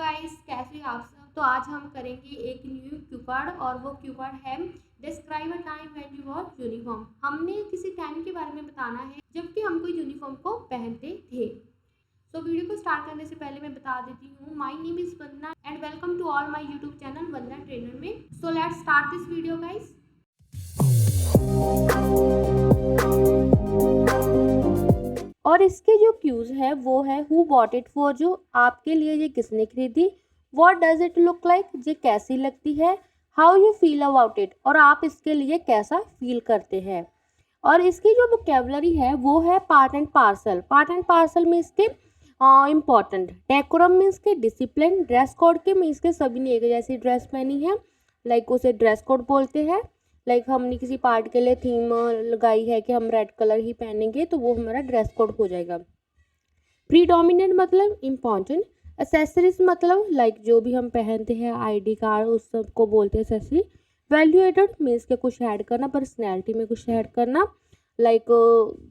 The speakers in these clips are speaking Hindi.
गाइस, कैसे हैं आप सब। तो आज हम करेंगे एक न्यू क्यू कार्ड और वो क्यू कार्ड है describe a time when you war uniform. हमने किसी टाइम के बारे में बताना है जबकि हम कोई यूनिफॉर्म को पहनते थे। तो वीडियो को स्टार्ट करने से पहले मैं बता देती हूँ, my name is Vandana and welcome to all my YouTube channel Vandana trainer में। So let's start this video guys. और इसके जो क्यूज है वो है हु बॉट इट फॉर, जो आपके लिए ये किसने खरीदी, what does it look like, ये कैसी लगती है, how you feel about it, और आप इसके लिए कैसा फील करते हैं। और इसकी जो वोकेबलरी है वो है part and parcel. Part and parcel में इसके इम्पॉर्टेंट, डेकोरम में इसके डिसिप्लिन, ड्रेस कोड के में इसके सभी ने एक जैसी ड्रेस पहनी है, लाइक उसे ड्रेस कोड बोलते हैं। लाइक हमने किसी पार्ट के लिए थीम लगाई है कि हम रेड कलर ही पहनेंगे तो वो हमारा ड्रेस कोड हो जाएगा। प्रीडोमिनेंट मतलब इम्पॉर्टेंट, एसेसरीज मतलब लाइक जो भी हम पहनते हैं, आईडी कार्ड, उस सब को बोलते हैं एसेसरी। वैल्यू एडेड मीन्स के कुछ ऐड करना, पर्सनैलिटी में कुछ ऐड करना, लाइक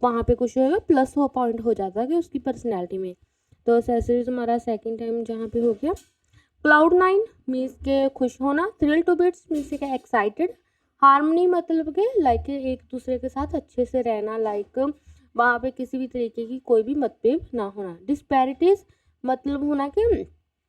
वहाँ पे कुछ होगा प्लस हो पॉइंट हो जाता है कि उसकी पर्सनैलिटी में। तो एसेसरीज हमारा सेकेंड टाइम जहाँ पे हो गया। क्लाउड नाइन मीन्स के खुश होना, थ्रिल टू बिट्स मीन्स के एक्साइटेड, हार्मनी मतलब के लाइक एक दूसरे के साथ अच्छे से रहना, लाइक वहाँ पे किसी भी तरीके की कोई भी मतभेद ना होना। डिस्पैरिटीज मतलब होना कि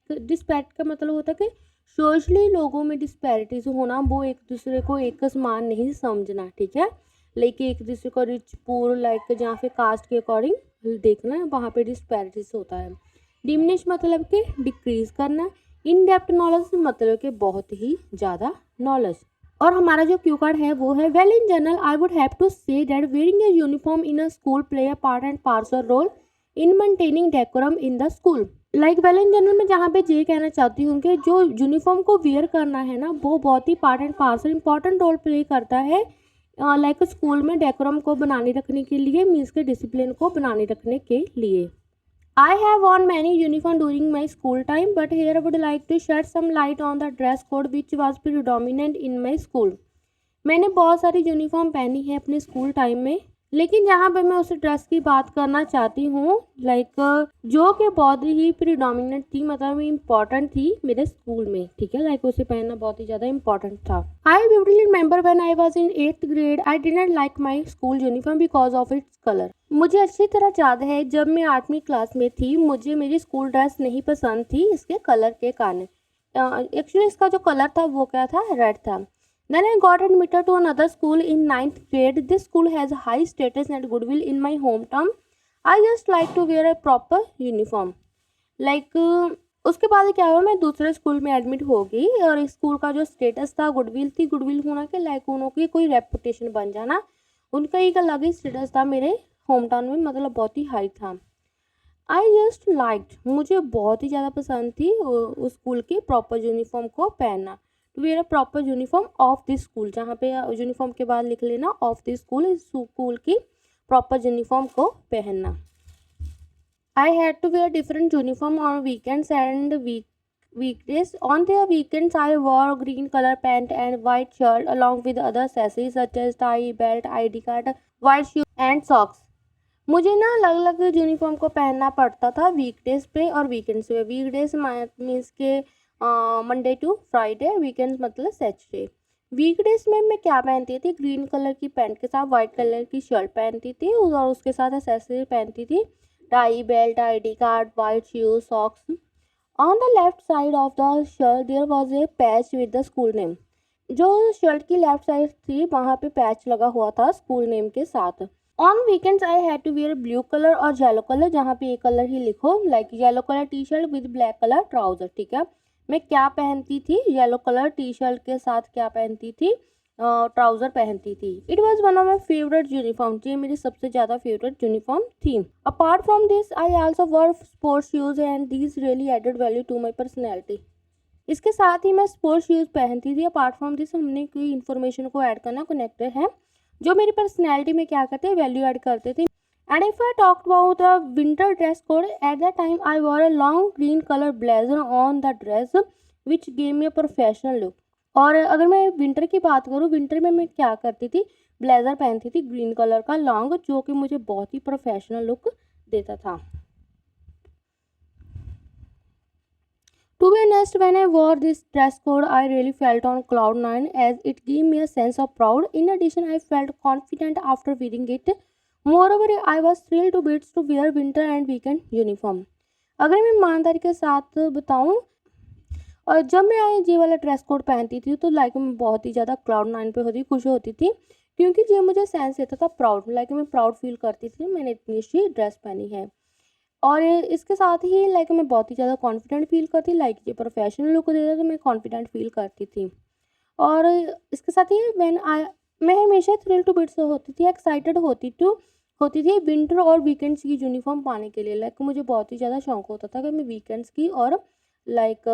डिस्पैरिट का मतलब होता है कि सोशली लोगों में डिस्पैरिटीज होना, वो एक दूसरे को एक समान नहीं समझना, ठीक है। लेकिन एक दूसरे को रिच पुअर लाइक जहाँ पे कास्ट के अकॉर्डिंग देखना है वहाँ पे डिस्पैरिटीज होता है। डिमिनिश मतलब कि डिक्रीज करना। इन डेप्थ नॉलेज मतलब कि बहुत ही ज़्यादा नॉलेज। और हमारा जो क्यू कार्ड है वो है well in general I would have to say that wearing a uniform in a school play a part and parcel role in maintaining decorum in the school. Like well in general में जहाँ पे ये कहना चाहती हूँ कि जो यूनिफॉर्म को वेयर करना है ना वो बहुत ही part and parcel important role play करता है, लाइक स्कूल में डेकोरम को बनाने रखने के लिए, मीन्स के डिसिप्लिन को बनाने रखने के लिए। I have worn many uniform during my school time, but here I would like to shed some light on the dress code which was predominant in my school. मैंने बहुत सारी यूनिफॉर्म पहनी है अपने स्कूल टाइम में, लेकिन यहाँ पे मैं उस ड्रेस की बात करना चाहती हूँ लाइक जो कि बहुत ही प्रीडोमिनेंट थी, मतलब इम्पॉर्टेंट थी मेरे स्कूल में, ठीक है। लाइक उसे पहनना बहुत ही ज़्यादा इम्पॉर्टेंट था। I vividly remember when I was in 8th grade I did not like my school uniform because of its colour. मुझे अच्छी तरह याद है जब मैं 8वीं क्लास में थी, मुझे मेरी स्कूल ड्रेस नहीं पसंद थी इसके कलर के कारण। एक्चुअली इसका जो कलर था वो क्या था, रेड था। Then I got admitted to another school in 9th grade. This school has high status and goodwill in my hometown. I just like to wear a proper uniform. Like उसके बाद क्या हुआ, मैं दूसरे स्कूल में एडमिट हो गई और इस स्कूल का जो स्टेटस था, गुडविल थी, गुडविल होना के लाइक उनकी कोई रेपुटेशन बन जाना, उनका एक अलग ही स्टेटस था मेरे होम टाउन में, मतलब बहुत ही हाई था। आई जस्ट लाइक्ड, मुझे बहुत ही ज़्यादा पसंद थी उस स्कूल की प्रॉपर यूनिफॉर्म को पहनना। To wear a proper uniform of this school, जहाँ पे यूनिफॉर्म के बाद लिख लेना ऑफ दिस स्कूल, इस स्कूल की प्रॉपर यूनिफॉर्म को पहनना। I had to wear different uniform on weekends and weekdays. On their weekends, I wore green color pant and white shirt along with other accessories such as tie, belt, ID card, white shoes and socks. मुझे ना अलग अलग यूनिफॉर्म को पहनना पड़ता था वीकडेज पे और वीकेंड्स पे। वीकडेज मीन्स के मंडे टू फ्राइडे, वीकेंड्स मतलब सैटरडे। वीकडेज में मैं क्या पहनती थी, ग्रीन कलर की पैंट के साथ वाइट कलर की शर्ट पहनती थी और उसके साथ एक्सेसरी पहनती थी, tie, belt, ID card, white shoes, socks. On the left side of the shirt there was a patch with the school name. जो शर्ट की लेफ्ट साइड थी वहाँ पे पैच लगा हुआ था स्कूल नेम के साथ। On weekends I had to wear blue colour और येलो कलर, जहाँ पे एक कलर ही लिखो, like yellow colour T shirt with black colour trouser, ठीक है। मैं क्या पहनती थी, येलो कलर टी शर्ट के साथ क्या पहनती थी, ट्राउजर पहनती थी। It was one of my favourite uniform, ये मेरी सबसे ज़्यादा फेवरेट यूनिफॉर्म थी। Apart from this I also work sports shoes and these really added value to my personality. इसके साथ ही मैं स्पोर्ट्स शूज़ पहनती थी। अपार्ट फ्रॉम दिस हमने कोई इन्फॉर्मेशन को ऐड करना कनेक्टेड है जो मेरी पर्सनैलिटी में क्या करते हैं, वैल्यू ऐड करते थे। And if I talk about the winter dress code, at that time I war a long green colour blazer on the dress which gave me a professional look. और अगर मैं विंटर की बात करूँ, विंटर में मैं क्या करती थी, ब्लेजर पहनती थी ग्रीन कलर का लॉन्ग, जो कि मुझे बहुत ही प्रोफेशनल लुक देता था। To be honest, when I wore this dress code, I really felt on cloud nine as it gave me a sense of pride. In addition, I felt confident after wearing it. Moreover, I was thrilled to bits to wear winter and weekend uniform. अगर मैं ईमानदारी के साथ बताऊं, और जब मैं ये वाला ड्रेस कोड पहनती थी तो लाइक मैं बहुत ही ज़्यादा क्लाउड नाइन पे होती खुश होती थी, क्योंकि ये मुझे सेंस देता था प्राउड, लाइक मैं प्राउड फील करती थी मैंने इतनी अच्छी ड्रेस पहनी है। और इसके साथ ही लाइक मैं बहुत ही ज़्यादा कॉन्फिडेंट फील करती, लाइक ये प्रोफेशनल लुक देता तो मैं कॉन्फिडेंट फील करती थी। और इसके साथ ही मैं हमेशा थ्रिल टू बिट्स होती थी, एक्साइटेड होती थी विंटर और वीकेंड्स की यूनिफॉर्म पाने के लिए। लाइक मुझे बहुत ही ज़्यादा शौक होता था कि मैं वीकेंड्स की और लाइक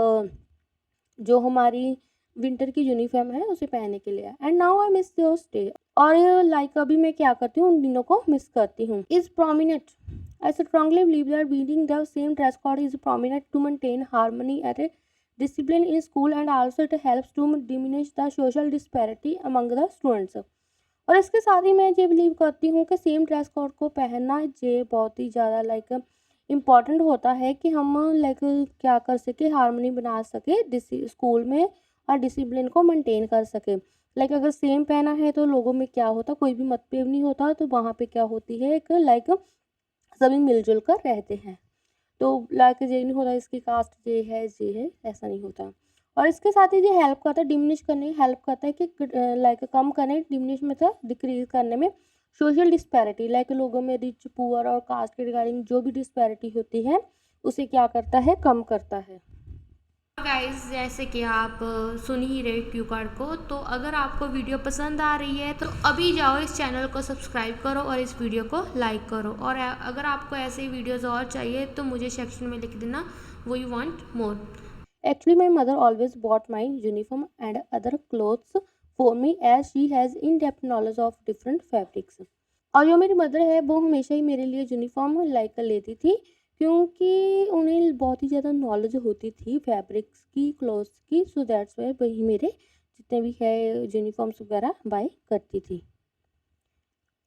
जो हमारी विंटर की यूनिफॉर्म है उसे पहनने के लिए। And now I miss those day. और लाइक अभी मैं क्या करती हूँ, उन दिनों को मिस करती हूँ। Is prominent, I strongly believe that wearing the same dress code is prominent to maintain harmony and discipline in school, and also it helps to diminish the social disparity among the students. और इसके साथ ही मैं ये बिलीव करती हूँ कि सेम ड्रेस कोड को पहनना ये बहुत ही ज़्यादा लाइक इम्पॉर्टेंट होता है कि हम लाइक क्या कर सके, हारमोनी बना सके स्कूल में और डिसिप्लिन को मेंटेन कर सके। लाइक अगर सेम पहना है तो लोगों में क्या होता, कोई भी मतभेद नहीं होता, तो वहाँ पे क्या होती है एक लाइक सभी मिलजुल कर रहते हैं। तो लाइक ये नहीं होता इसकी कास्ट ये है, ऐसा नहीं होता। और इसके साथ ही ये हेल्प करता है डिमिनिश करने, हेल्प करता है कि लाइक कम करने, डिमिनिश मतलब डिक्रीज करने में सोशल डिस्पैरिटी, लाइक लोगों में रिच पुअर और कास्ट के रिगार्डिंग जो भी डिस्पैरिटी होती है उसे क्या करता है, कम करता है। गाइस जैसे कि आप सुन ही रहे क्यू कार्ड को, तो अगर आपको वीडियो पसंद आ रही है तो अभी जाओ इस चैनल को सब्सक्राइब करो और इस वीडियो को लाइक करो। और अगर आपको ऐसे ही वीडियोस और चाहिए तो मुझे सेक्शन में लिख देना वो you want more. Actually my mother always bought my uniform and other clothes for me as she has in depth knowledge of different fabrics. और जो मेरी मदर है वो हमेशा ही मेरे लिए यूनिफॉर्म लाइक लेती थी, क्योंकि उन्हें बहुत ही ज़्यादा नॉलेज होती थी फैब्रिक्स की, क्लोथ्स की। सो दैट्स वाई वही मेरे जितने भी है यूनिफॉर्म्स वगैरह बाय करती थी।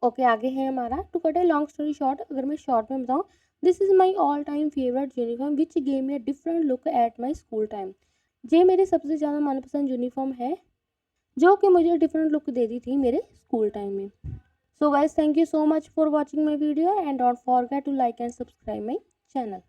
ओके आगे है हमारा to cut a long story short. अगर मैं शॉर्ट में बताऊँ, this is my all time favourite uniform which gave me a different look at my school time. ये मेरी सबसे ज़्यादा मनपसंद यूनिफॉर्म है जो कि मुझे डिफरेंट लुक देती थी मेरे स्कूल टाइम में। So guys, thank you so much for watching my video and don't forget to like and subscribe my channel.